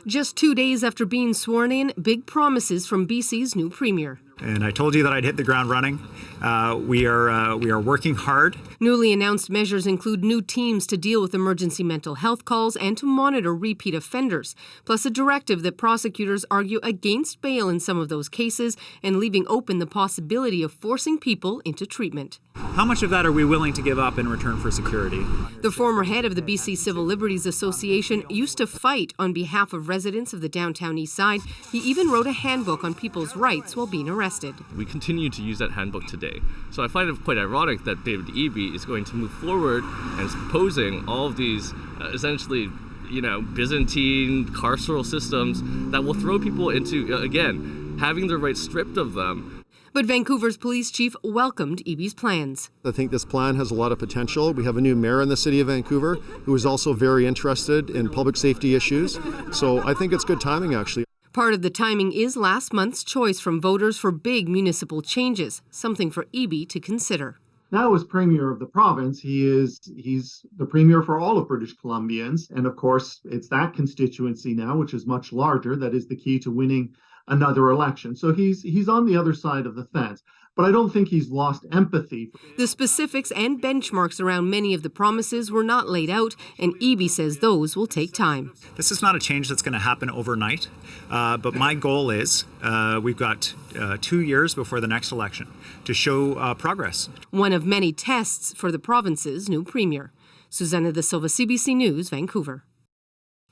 Just 2 days after being sworn in, big promises from BC's new premier. And I told you that I'd hit the ground running. We are working hard. Newly announced measures include new teams to deal with emergency mental health calls and to monitor repeat offenders, plus a directive that prosecutors argue against bail in some of those cases and leaving open the possibility of forcing people into treatment. How much of that are we willing to give up in return for security? The former head of the BC Civil Liberties Association used to fight on behalf of residents of the downtown east side. He even wrote a handbook on people's rights while being arrested. We continue to use that handbook today. So I find it quite ironic that David Eby is going to move forward and is proposing all of these essentially, Byzantine carceral systems that will throw people into, again, having their rights stripped of them. But Vancouver's police chief welcomed Eby's plans. I think this plan has a lot of potential. We have a new mayor in the city of Vancouver who is also very interested in public safety issues. So I think it's good timing, actually. Part of the timing is last month's choice from voters for big municipal changes, something for Eby to consider. Now, as Premier of the province, he's the Premier for all of British Columbians. And of course, it's that constituency now, which is much larger, that is the key to winning another election. So he's on the other side of the fence. But I don't think he's lost empathy. The specifics and benchmarks around many of the promises were not laid out, and Eby says those will take time. This is not a change that's going to happen overnight, but my goal is we've got 2 years before the next election to show progress. One of many tests for the province's new premier. Susanna De Silva, CBC News, Vancouver.